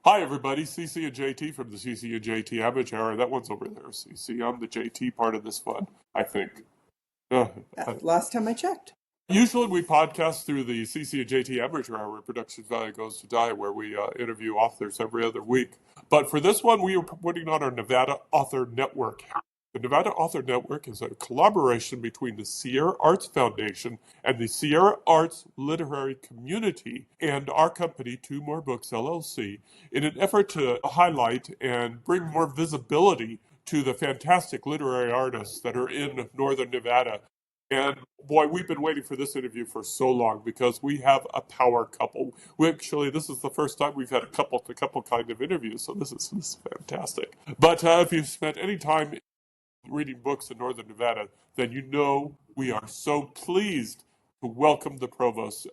Hi, everybody. CC and JT from the CC and JT Amateur Hour. That one's over there, CC. I'm the JT part of this fun, I think. Uh, Last time I checked. Usually we podcast through the CC and JT Amateur Hour, where production value goes to die, where we interview authors every other week. But for this one, we are putting on our Nevada Author Network. The Nevada Author Network is a collaboration between the Sierra Arts Foundation and the Sierra Arts Literary Community and our company, Two More Books LLC, in an effort to highlight and bring more visibility to the fantastic literary artists that are in Northern Nevada. And boy, we've been waiting for this interview for so long because we have a power couple. This is the first time we've had a couple to couple kind of interview, so this is fantastic. But if you've spent any time reading books in Northern Nevada, then you know we are so pleased to welcome the Provosts,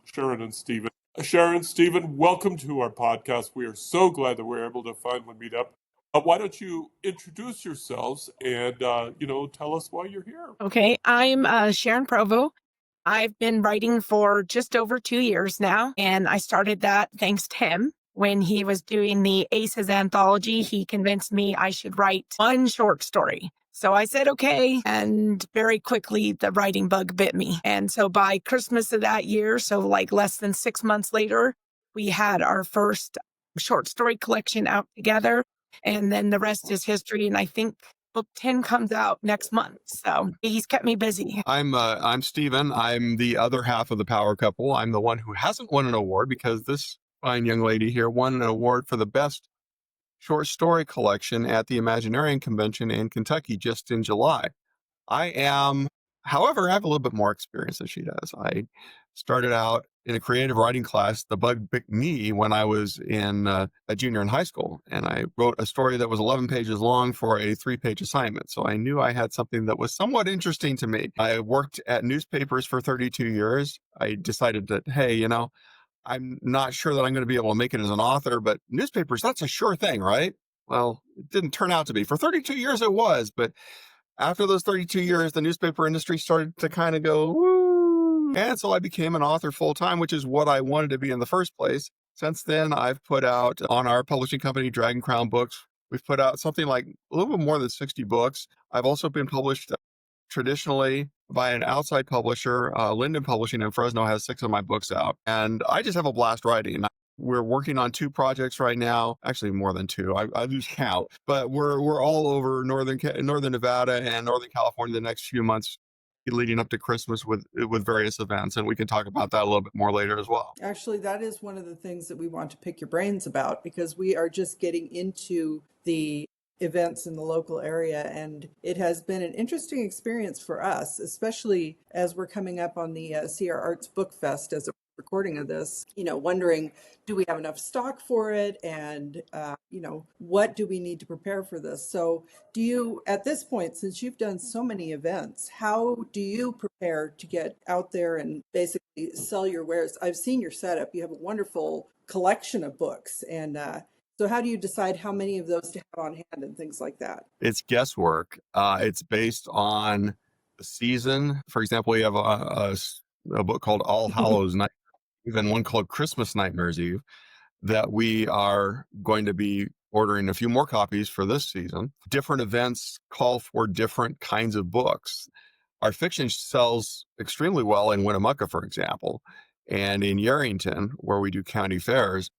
Sharon and Stephen. Sharon, Stephen, welcome to our podcast. We are so glad that we're able to finally meet up. Why don't you introduce yourselves and, tell us why you're here? Okay, I'm Sharon Provost. I've been writing for just over 2 years now, and I started that thanks to him. When he was doing the Aces anthology, he convinced me I should write one short story. So I said, okay. And very quickly, the writing bug bit me. And so by Christmas of that year, so like less than 6 months later, we had our first short story collection out together. And then the rest is history. And I think book 10 comes out next month. So he's kept me busy. I'm Stephen. I'm the other half of the power couple. I'm the one who hasn't won an award because this fine young lady here won an award for the best short story collection at the Imaginarium Convention in Kentucky just in July. However, I have a little bit more experience than she does. I started out in a creative writing class. The bug bit me when I was a junior in high school, and I wrote a story that was 11 pages long for a 3-page assignment. So I knew I had something that was somewhat interesting to me. I worked at newspapers for 32 years. I decided that, hey, I'm not sure that I'm going to be able to make it as an author, but newspapers, that's a sure thing, right? Well, it didn't turn out to be. For 32 years it was, but after those 32 years, the newspaper industry started to kind of go, woo. And so I became an author full time, which is what I wanted to be in the first place. Since then, I've put out on our publishing company, Dragon Crown Books, we've put out something like a little bit more than 60 books. I've also been published traditionally by an outside publisher. Linden Publishing in Fresno has 6 of my books out, and I just have a blast writing. We're working on 2 projects right now, actually more than 2. I lose count, but we're all over northern Nevada and Northern California the next few months, leading up to Christmas with various events, and we can talk about that a little bit more later as well. Actually, that is one of the things that we want to pick your brains about, because we are just getting into the events in the local area, and it has been an interesting experience for us, especially as we're coming up on the Sierra Arts Book Fest as a recording of this, wondering, do we have enough stock for it? And, what do we need to prepare for this? So do you, at this point, since you've done so many events, how do you prepare to get out there and basically sell your wares? I've seen your setup. You have a wonderful collection of books. And so how do you decide how many of those to have on hand and things like that? It's guesswork. It's based on the season. For example, we have a book called All Hallows Night, even one called Christmas Nightmares Eve, that we are going to be ordering a few more copies for this season. Different events call for different kinds of books. Our fiction sells extremely well in Winnemucca, for example, and in Yerington, where we do county fairs.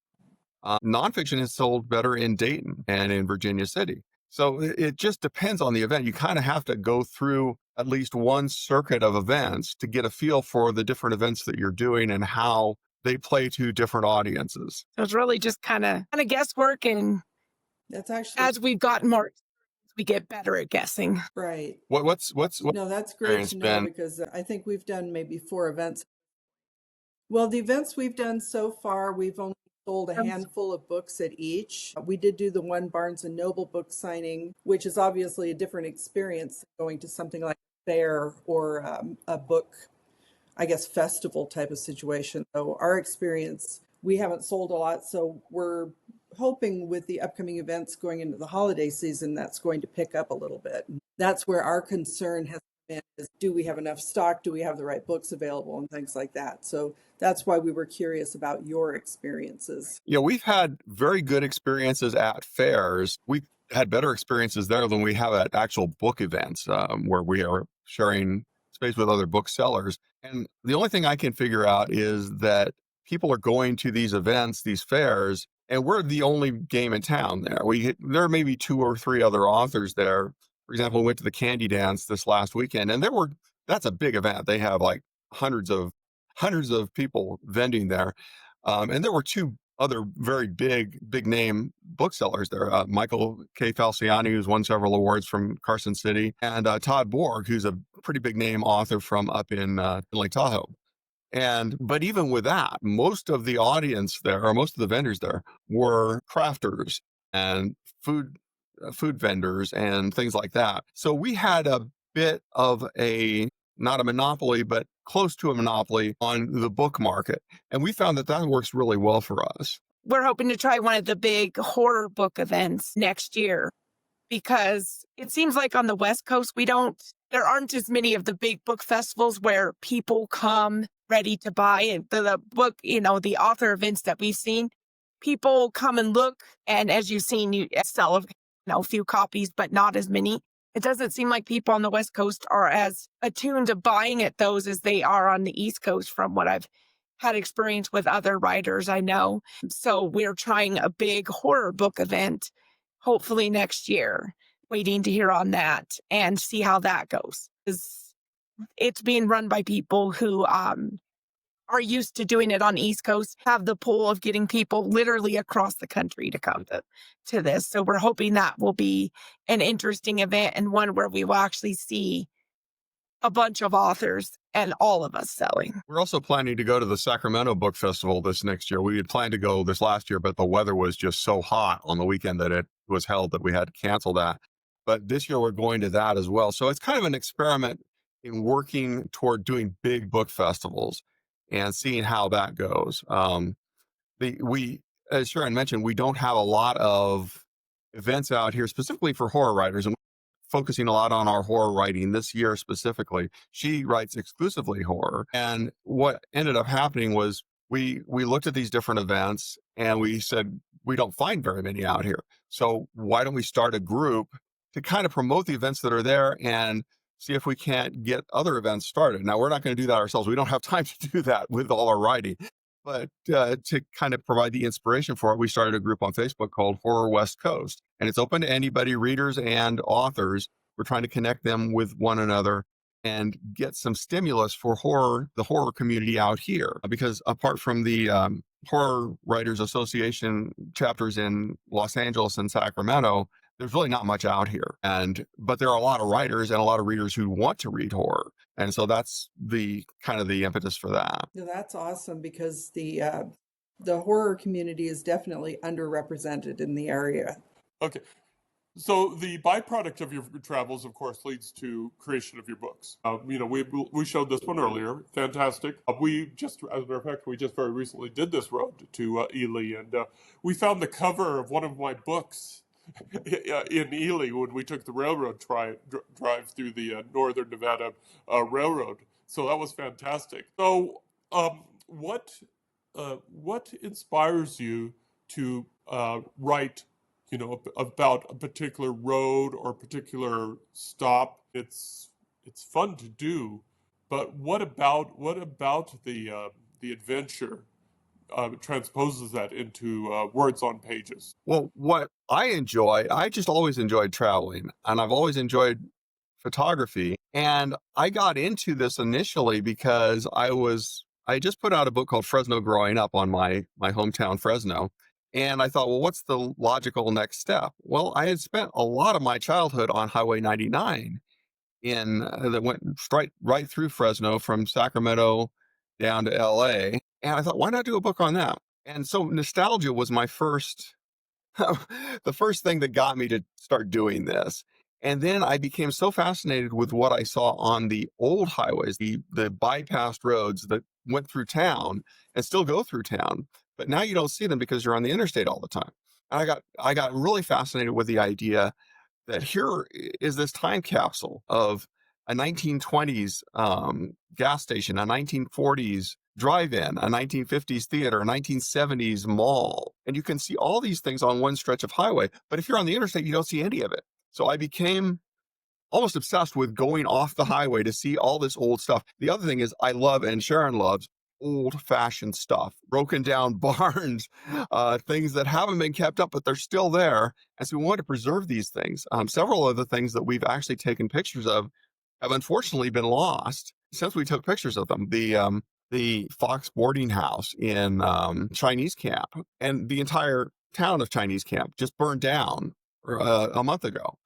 Nonfiction is sold better in Dayton and in Virginia City. So it just depends on the event. You kind of have to go through at least one circuit of events to get a feel for the different events that you're doing and how they play to different audiences. So it's really just kind of guesswork, and that's actually, as we've gotten more, we get better at guessing. Right. What's no, that's great to know, because I think we've done maybe 4 events. Well, the events we've done so far, we've only sold a handful of books at each. We did do the one Barnes and Noble book signing, which is obviously a different experience than going to something like a fair or a book, I guess, festival type of situation. So our experience, we haven't sold a lot. So we're hoping with the upcoming events going into the holiday season, that's going to pick up a little bit. That's where our concern has in is, do we have enough stock? Do we have the right books available and things like that? So that's why we were curious about your experiences. Yeah, we've had very good experiences at fairs. We've had better experiences there than we have at actual book events, where we are sharing space with other booksellers. And the only thing I can figure out is that people are going to these events, these fairs, and we're the only game in town there. There may be 2 or 3 other authors there. For example, we went to the Candy Dance this last weekend, and that's a big event. They have like hundreds of people vending there. And there were 2 other very big name booksellers there. Michael K. Falciani, who's won several awards from Carson City, and Todd Borg, who's a pretty big name author from up in Lake Tahoe. But even with that, most of the audience there, or most of the vendors there, were crafters and food vendors and things like that. So we had a bit of not a monopoly, but close to a monopoly on the book market. And we found that works really well for us. We're hoping to try one of the big horror book events next year, because it seems like on the West Coast, there aren't as many of the big book festivals where people come ready to buy. And the book, the author events that we've seen, people come and look. And as you've seen, you sell a few copies, but not as many. It doesn't seem like people on the West Coast are as attuned to buying at those as they are on the East Coast, from what I've had experience with other writers I know. So we're trying a big horror book event, hopefully next year, waiting to hear on that and see how that goes. It's being run by people who are used to doing it on the East Coast, have the pull of getting people literally across the country to come to this. So we're hoping that will be an interesting event, and one where we will actually see a bunch of authors and all of us selling. We're also planning to go to the Sacramento Book Festival this next year. We had planned to go this last year, but the weather was just so hot on the weekend that it was held that we had to cancel that. But this year we're going to that as well. So it's kind of an experiment in working toward doing big book festivals and seeing how that goes. As Sharon mentioned, we don't have a lot of events out here specifically for horror writers, and focusing a lot on our horror writing this year specifically. She writes exclusively horror. And what ended up happening was we looked at these different events and we said, we don't find very many out here. So why don't we start a group to kind of promote the events that are there and see if we can't get other events started. Now, we're not going to do that ourselves. We don't have time to do that with all our writing. But to kind of provide the inspiration for it, we started a group on Facebook called Horror West Coast. And it's open to anybody, readers and authors. We're trying to connect them with one another and get some stimulus for the horror community out here. Because apart from the Horror Writers Association chapters in Los Angeles and Sacramento, there's really not much out here. But there are a lot of writers and a lot of readers who want to read horror. And so that's the kind of the impetus for that. Yeah, that's awesome, because the horror community is definitely underrepresented in the area. Okay. So the byproduct of your travels, of course, leads to creation of your books. We showed this one earlier. Fantastic. We just, as a matter of fact, we just very recently did this road to Ely, and we found the cover of one of my books in Ely when we took the railroad drive through the Northern Nevada Railroad. So that was fantastic. So what inspires you to write, about a particular road or a particular stop? It's fun to do, but what about the adventure transposes that into words on pages? Well, what I just always enjoyed traveling, and I've always enjoyed photography. And I got into this initially because I just put out a book called Fresno Growing Up on my hometown, Fresno. And I thought, well, what's the logical next step? Well, I had spent a lot of my childhood on Highway 99 that went right through Fresno from Sacramento down to LA. And I thought, why not do a book on that? And so nostalgia was my first, the first thing that got me to start doing this. And then I became so fascinated with what I saw on the old highways, the bypassed roads that went through town and still go through town. But now you don't see them because you're on the interstate all the time. And I got really fascinated with the idea that here is this time capsule of a 1920s gas station, a 1940s drive-in, a 1950s theater, a 1970s mall. And you can see all these things on one stretch of highway. But if you're on the interstate, you don't see any of it. So I became almost obsessed with going off the highway to see all this old stuff. The other thing is I love, and Sharon loves, old-fashioned stuff, broken down barns, things that haven't been kept up, but they're still there. And so we want to preserve these things. Several of the things that we've actually taken pictures of have unfortunately been lost since we took pictures of them. The Fox boarding house in Chinese Camp and the entire town of Chinese Camp just burned down a month ago.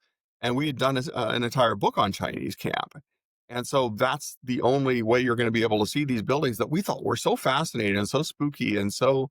And we had done an entire book on Chinese Camp. And so that's the only way you're going to be able to see these buildings that we thought were so fascinating and so spooky and so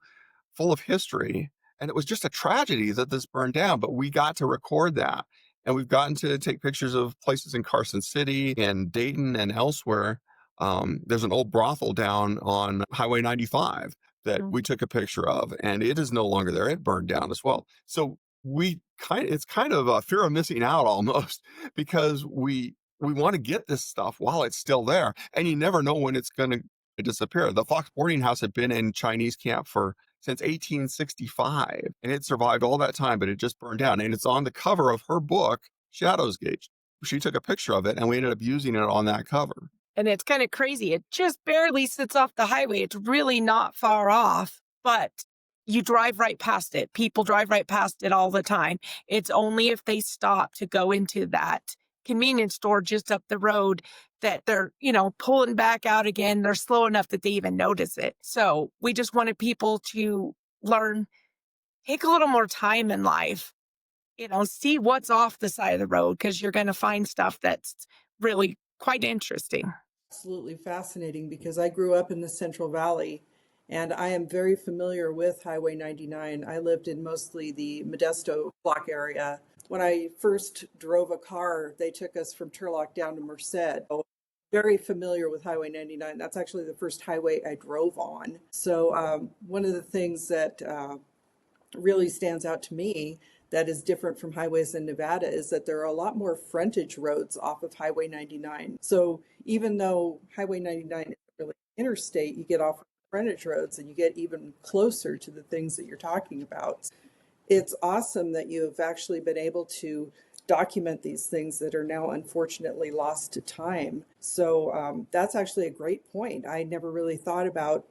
full of history. And it was just a tragedy that this burned down, but we got to record that. And we've gotten to take pictures of places in Carson City and Dayton and elsewhere. There's an old brothel down on Highway 95 that we took a picture of, and it is no longer there. It burned down as well. So it's kind of a fear of missing out almost, because we want to get this stuff while it's still there, and you never know when it's going to disappear. The Fox boarding house had been in Chinese Camp since 1865, and it survived all that time, but it just burned down. And it's on the cover of her book, Shadowsgate. She took a picture of it, and we ended up using it on that cover. And it's kind of crazy. It just barely sits off the highway. It's really not far off, but you drive right past it. People drive right past it all the time. It's only if they stop to go into that convenience store just up the road that they're, pulling back out again. They're slow enough that they even notice it. So we just wanted people to learn, take a little more time in life, see what's off the side of the road, because you're going to find stuff that's really quite interesting. Absolutely fascinating, because I grew up in the Central Valley and I am very familiar with Highway 99. I lived in mostly the Modesto block area. When I first drove a car, they took us from Turlock down to Merced. Very familiar with Highway 99. That's actually the first highway I drove on. So one of the things that really stands out to me that is different from highways in Nevada is that there are a lot more frontage roads off of Highway 99. So even though Highway 99 is really interstate, you get off of frontage roads and you get even closer to the things that you're talking about. It's awesome that you have actually been able to document these things that are now unfortunately lost to time. So that's actually a great point. I never really thought about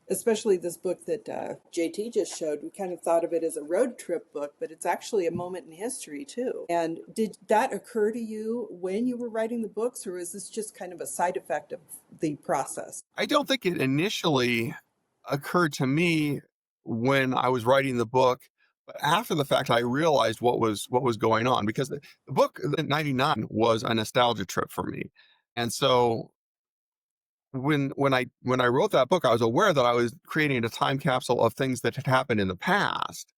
especially this book that JT just showed. We kind of thought of it as a road trip book, but it's actually a moment in history too. And did that occur to you when you were writing the books, or is this just kind of a side effect of the process? I don't think it initially occurred to me when I was writing the book, but after the fact, I realized what was going on, because the book 99 was a nostalgia trip for me. And so when I wrote that book, I was aware that I was creating a time capsule of things that had happened in the past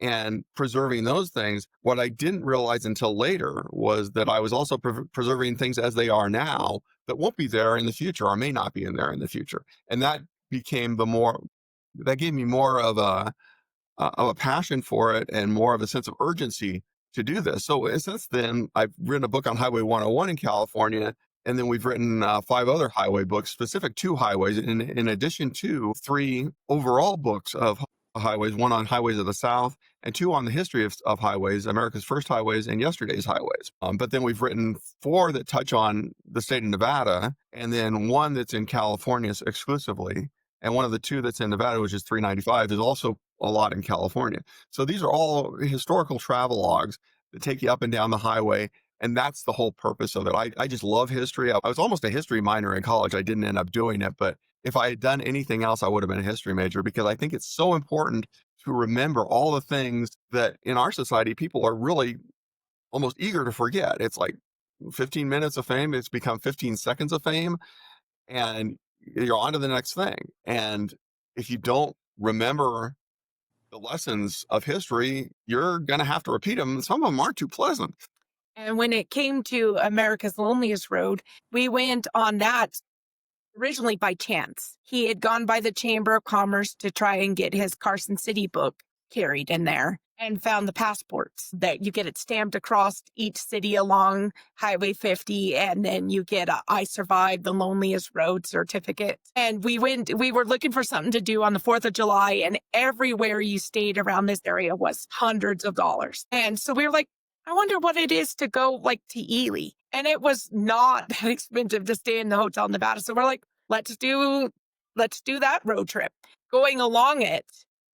and preserving those things. What I didn't realize until later was that I was also preserving things as they are now that won't be there in the future, or may not be in there in the future. And that gave me more of a passion for it and more of a sense of urgency to do this. So since then, I've written a book on Highway 101 in California, and then we've written 5 other highway books specific to highways, in addition to 3 overall books of highways, 1 on highways of the South and 2 on the history of highways, America's First Highways and Yesterday's Highways. But then we've written 4 that touch on the state of Nevada, and then 1 that's in California exclusively. And one of the 2 that's in Nevada, which is 395, is also a lot in California. So these are all historical travel logs that take you up and down the highway. And that's the whole purpose of it. I just love history. I was almost a history minor in college. I didn't end up doing it, but if I had done anything else, I would have been a history major, because I think it's so important to remember all the things that in our society, people are really almost eager to forget. It's like 15 minutes of fame. It's become 15 seconds of fame, and you're on to the next thing. And if you don't remember the lessons of history, you're going to have to repeat them. Some of them aren't too pleasant. And when it came to America's Loneliest Road, we went on that originally by chance. He had gone by the Chamber of Commerce to try and get his Carson City book carried in there. and found the passports that you get it stamped across each city along Highway 50. And then you get a I Survived the Loneliest Road certificate. And we were looking for something to do on the 4th of July, and everywhere you stayed around this area was hundreds of dollars. And so we were like, I wonder what it is to go like to Ely. And it was not that expensive to stay in the Hotel Nevada. So we're like, let's do that road trip. Going along it,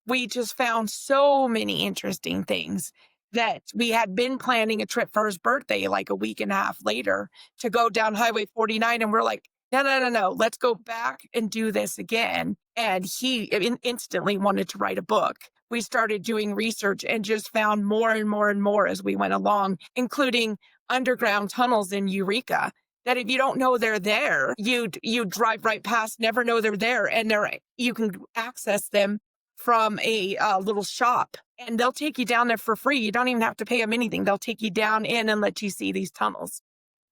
we just found so many interesting things that we had been planning a trip for his birthday like a week and a half later to go down Highway 49. And we're like, no, let's go back and do this again. And he instantly wanted to write a book. We started doing research and just found more and more and more as we went along, including underground tunnels in Eureka that if you don't know they're there, you drive right past, never know they're there. And you can access them from a little shop, and they'll take you down there for free. You don't even have to pay them anything. They'll take you down in and let you see these tunnels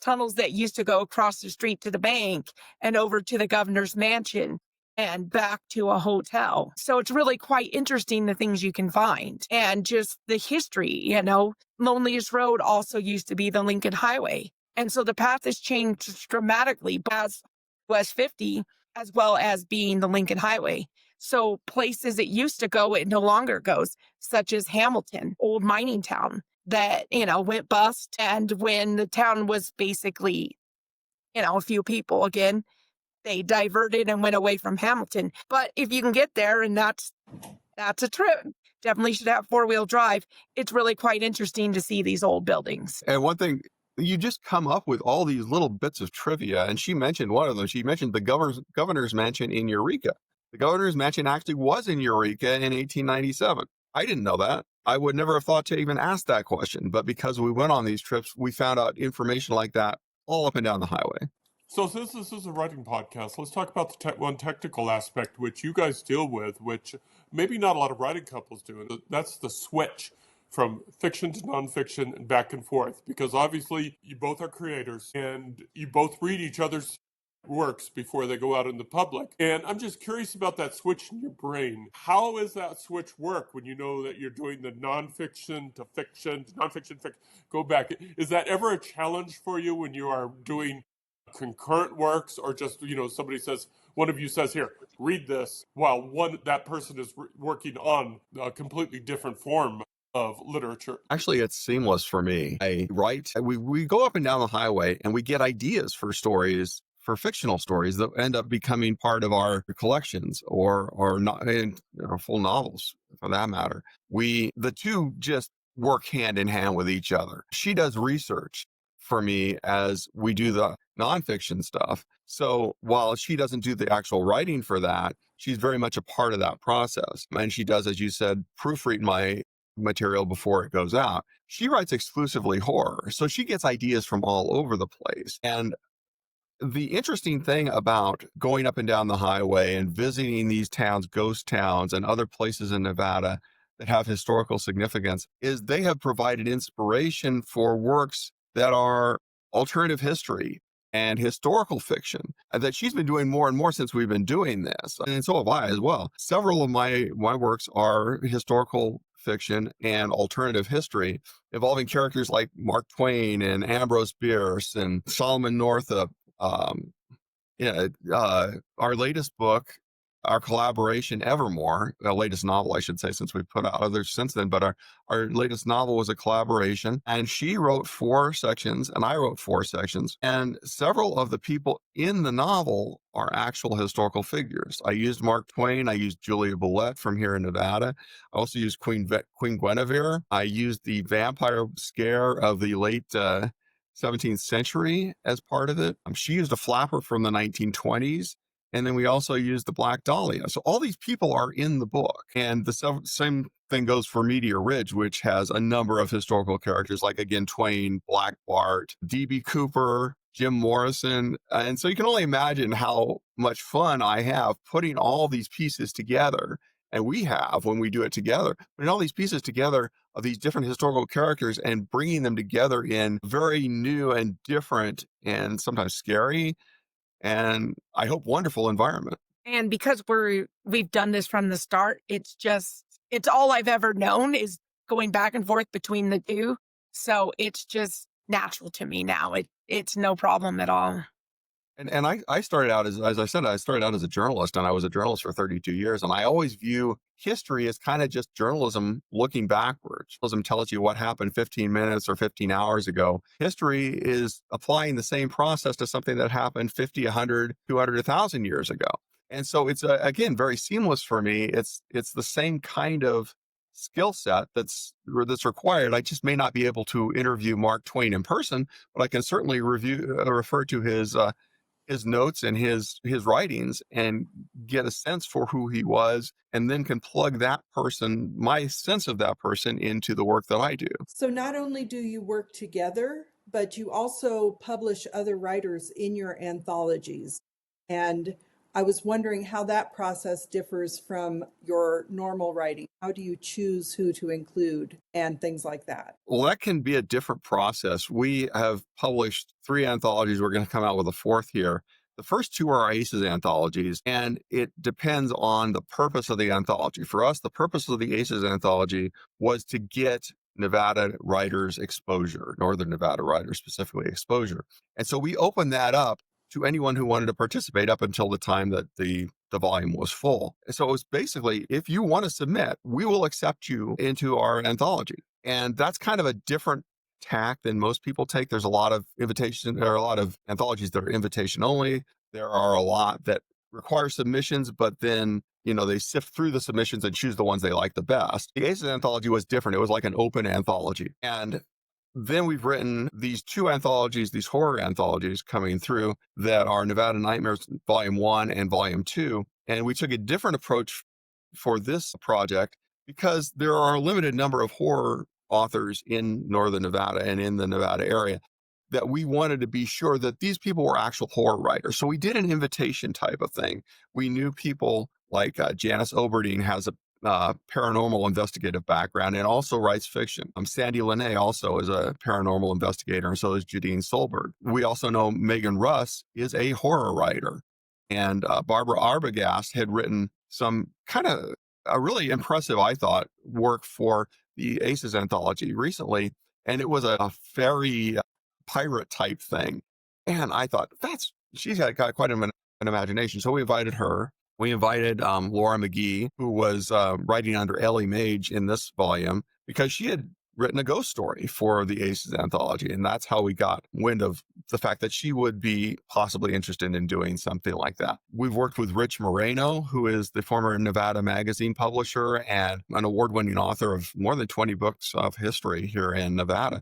that used to go across the street to the bank and over to the governor's mansion and back to a hotel. So it's really quite interesting, the things you can find and just the history. Loneliest Road also used to be the Lincoln Highway. And so the path has changed dramatically as West 50, as well as being the Lincoln Highway. So places it used to go, it no longer goes, such as Hamilton, old mining town that, went bust. And when the town was basically, a few people again, they diverted and went away from Hamilton. But if you can get there, and that's a trip, definitely should have 4-wheel drive. It's really quite interesting to see these old buildings. And one thing, you just come up with all these little bits of trivia. And she mentioned one of them. She mentioned the governor's mansion in Eureka. The governor's mansion actually was in Eureka in 1897. I didn't know that. I would never have thought to even ask that question. But because we went on these trips, we found out information like that all up and down the highway. So since this is a writing podcast, let's talk about the one technical aspect which you guys deal with, which maybe not a lot of writing couples do. And that's the switch from fiction to nonfiction and back and forth. Because obviously you both are creators and you both read each other's works before they go out in the public. And I'm just curious about that switch in your brain. How does that switch work when you know that you're doing the nonfiction to fiction, go back? Is that ever a challenge for you when you are doing concurrent works, or just, somebody says, one of you says, here, read this, while that person is working on a completely different form of literature? Actually, it's seamless for me. I write, we go up and down the highway and we get ideas for stories, for fictional stories that end up becoming part of our collections or not, full novels for that matter. The two just work hand in hand with each other. She does research for me as we do the nonfiction stuff. So while she doesn't do the actual writing for that, she's very much a part of that process. And she does, as you said, proofread my material before it goes out. She writes exclusively horror, so she gets ideas from all over the place. And the interesting thing about going up and down the highway and visiting these towns, ghost towns, and other places in Nevada that have historical significance is they have provided inspiration for works that are alternative history and historical fiction that she's been doing more and more since we've been doing this. And so have I as well. Several of my works are historical fiction and alternative history involving characters like Mark Twain and Ambrose Bierce and Solomon Northup. Our latest book, our collaboration Evermore, the latest novel, I should say, since we've put out others since then, but our latest novel was a collaboration, and she wrote 4 sections and I wrote 4 sections, and several of the people in the novel are actual historical figures. I used Mark Twain, I used Julia Boulette from here in Nevada, I also used Queen Guinevere, I used the vampire scare of the late 17th century as part of it. She used a flapper from the 1920s. And then we also used the Black Dahlia. So all these people are in the book. And the same thing goes for Meteor Ridge, which has a number of historical characters like, again, Twain, Black Bart, D.B. Cooper, Jim Morrison. And so you can only imagine how much fun I have putting all these pieces together. And we have when we do it together, putting all these pieces together of these different historical characters and bringing them together in very new and different and sometimes scary and I hope wonderful environment. And because we've done this from the start, it's all I've ever known is going back and forth between the two. So it's just natural to me now. It's no problem at all. And I started out as I said, I started out as a journalist, and I was a journalist for 32 years. And I always view history as kind of just journalism looking backwards. Journalism tells you what happened 15 minutes or 15 hours ago. History is applying the same process to something that happened 50, 100, 200, 1,000 years ago. And so it's, again, very seamless for me. It's the same kind of skill set that's required. I just may not be able to interview Mark Twain in person, but I can certainly refer to his notes and his writings and get a sense for who he was, and then can plug that person, my sense of that person, into the work that I do. So not only do you work together, but you also publish other writers in your anthologies. And I was wondering how that process differs from your normal writing. How do you choose who to include and things like that? Well, that can be a different process. We have published 3 anthologies. We're going to come out with a 4th here. The first 2 are our ACES anthologies, and it depends on the purpose of the anthology. For us, the purpose of the ACES anthology was to get Nevada writers exposure, Northern Nevada writers specifically exposure. And so we opened that up to anyone who wanted to participate up until the time that the volume was full. And so it was basically, if you want to submit, we will accept you into our anthology. And that's kind of a different tack than most people take. There's a lot of anthologies that are invitation only. There are a lot that require submissions, but then, they sift through the submissions and choose the ones they like the best. The ACES anthology was different. It was like an open anthology. And then we've written these 2 anthologies, these horror anthologies coming through that are Nevada Nightmares Volume 1 and Volume 2. And we took a different approach for this project because there are a limited number of horror authors in Northern Nevada and in the Nevada area that we wanted to be sure that these people were actual horror writers. So we did an invitation type of thing. We knew people like Janice Oberdine has a paranormal investigative background and also writes fiction. Sandy Lene also is a paranormal investigator, and so is Jadine Solberg. We also know Megan Russ is a horror writer, and Barbara Arbogast had written some kind of a really impressive, I thought, work for the ACES anthology recently, and it was a fairy pirate type thing. And I thought, she's got quite an imagination. So we invited her. We invited Laura McGee, who was writing under Ellie Mage in this volume, because she had written a ghost story for the ACES anthology. And that's how we got wind of the fact that she would be possibly interested in doing something like that. We've worked with Rich Moreno, who is the former Nevada Magazine publisher and an award-winning author of more than 20 books of history here in Nevada,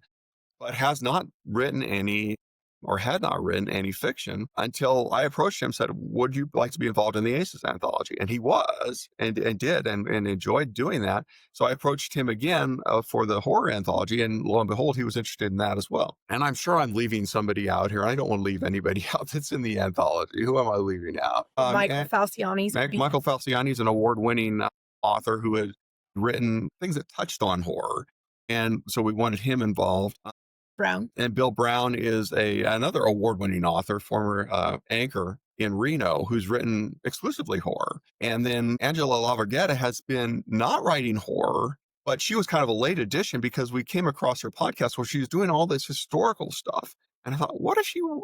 but has not written any or had not written any fiction until I approached him and said, would you like to be involved in the ACES anthology? And he was and did and enjoyed doing that. So I approached him again for the horror anthology, and lo and behold, he was interested in that as well. And I'm sure I'm leaving somebody out here. I don't want to leave anybody out that's in the anthology. Who am I leaving out? Michael Falciani. Michael Falciani is an award-winning author who had written things that touched on horror. And so we wanted him involved. Brown. And Bill Brown is another award-winning author, former anchor in Reno, who's written exclusively horror. And then Angela Laverghetta has been not writing horror, but she was kind of a late addition because we came across her podcast where she was doing all this historical stuff. And I thought,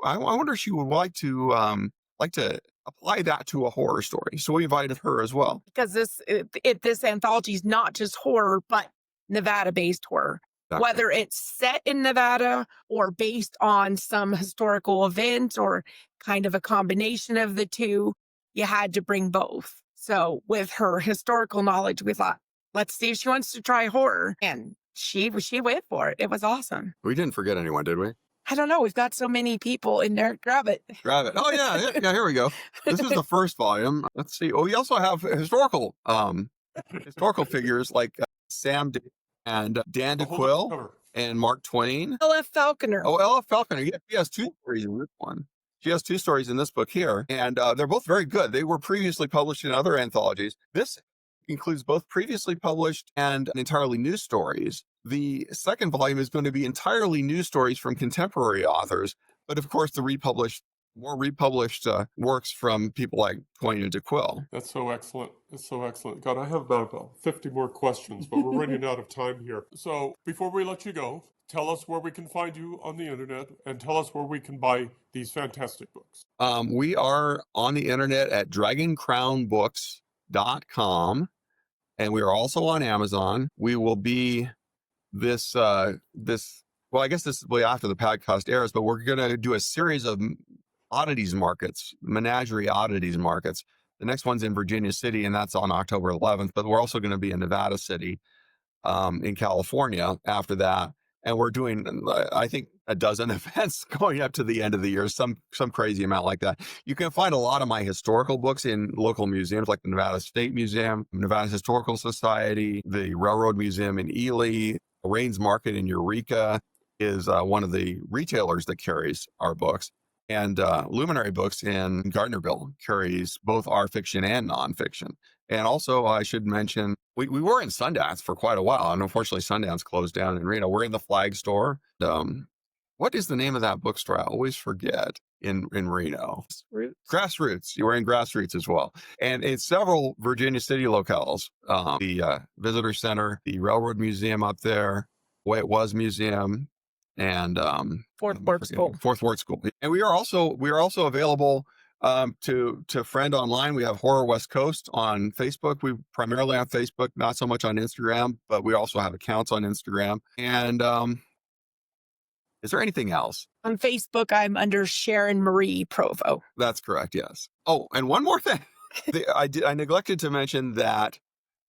I wonder if she would like to apply that to a horror story. So we invited her as well. Because this anthology is not just horror, but Nevada-based horror. Exactly. Whether it's set in Nevada or based on some historical event or kind of a combination of the two, you had to bring both. So with her historical knowledge, we thought, let's see if she wants to try horror. And she went for it. It was awesome. We didn't forget anyone, did we? I don't know. We've got so many people in there. Grab it. Oh, yeah. Here we go. This is the first volume. Let's see. Oh, we also have historical figures like Sam and Dan DeQuille and Mark Twain. L.F. Falconer. Oh, L.F. Falconer. Yeah, she has 2 stories in this one. She has 2 stories in this book here, and they're both very good. They were previously published in other anthologies. This includes both previously published and entirely new stories. The second volume is going to be entirely new stories from contemporary authors, but of course the republished more republished works from people like Twain and DeQuille. That's so excellent. It's so excellent. God, I have about 50 more questions, but we're running out of time here. So before we let you go, tell us where we can find you on the internet and tell us where we can buy these fantastic books. We are on the internet at dragoncrownbooks.com, and we are also on Amazon. We will be this, well, I guess this will be after the podcast airs, but we're going to do a series of oddities markets, menagerie oddities markets. The next one's in Virginia City, and that's on October 11th, but we're also going to be in Nevada City, in California after that. And we're doing, I think, a dozen events going up to the end of the year, some crazy amount like that. You can find a lot of my historical books in local museums like the Nevada State Museum, Nevada Historical Society, the Railroad Museum in Ely, Rains Market in Eureka is one of the retailers that carries our books. And Luminary Books in Gardnerville carries both our fiction and nonfiction. And also, I should mention, we were in Sundance for quite a while, and unfortunately, Sundance closed down in Reno. We're in the Flag Store. What is the name of that bookstore? I always forget in Reno. Grassroots. You were in Grassroots as well. And in several Virginia City locales, the Visitor Center, the Railroad Museum up there, Way It Was Museum, and Fourth Ward School. And we are also available to friend online. We have Horror West Coast on Facebook. We primarily on Facebook, not so much on Instagram, but we also have accounts on Instagram. And is there anything else? On Facebook, I'm under Sharon Marie Provost. That's correct, yes. Oh, and one more thing. I neglected to mention that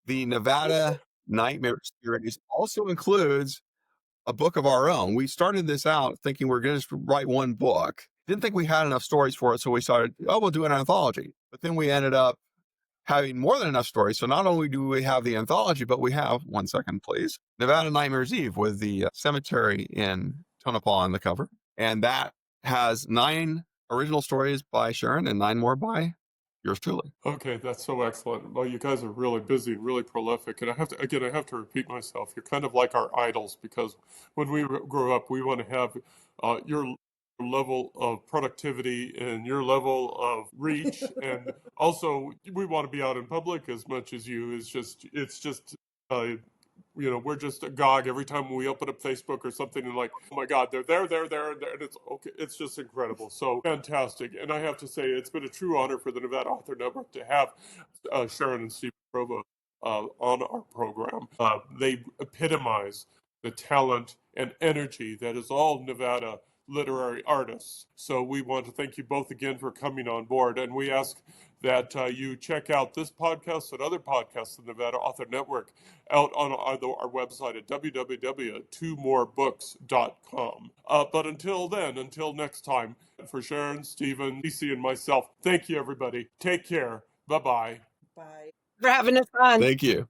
the Nevada Nightmare series also includes a book of our own. We started this out thinking we're going to write one book. Didn't think we had enough stories for it, so we started, we'll do an anthology. But then we ended up having more than enough stories. So not only do we have the anthology, but we have, one second, please, Nevada Nightmares Eve with the cemetery in Tonopah on the cover. And that has 9 original stories by Sharon and 9 more by yours truly. Okay, that's so excellent. Well, you guys are really busy and really prolific. And I have to repeat myself. You're kind of like our idols, because when we grow up, we want to have your level of productivity and your level of reach. And also, we want to be out in public as much as you. It's just we're just agog every time we open up Facebook or something, and like, oh my God, they're there, and it's okay. It's just incredible. So fantastic. And I have to say, it's been a true honor for the Nevada Author Network to have Sharon and Stephen Provost on our program. They epitomize the talent and energy that is all Nevada literary artists. So we want to thank you both again for coming on board, and we ask that you check out this podcast and other podcasts of the Nevada Author Network out on our website at www.twomorebooks.com. But until next time, for Sharon, Stephen, DC, and myself, thank you, everybody. Take care. Bye-bye. Bye. For having us on. Thank you.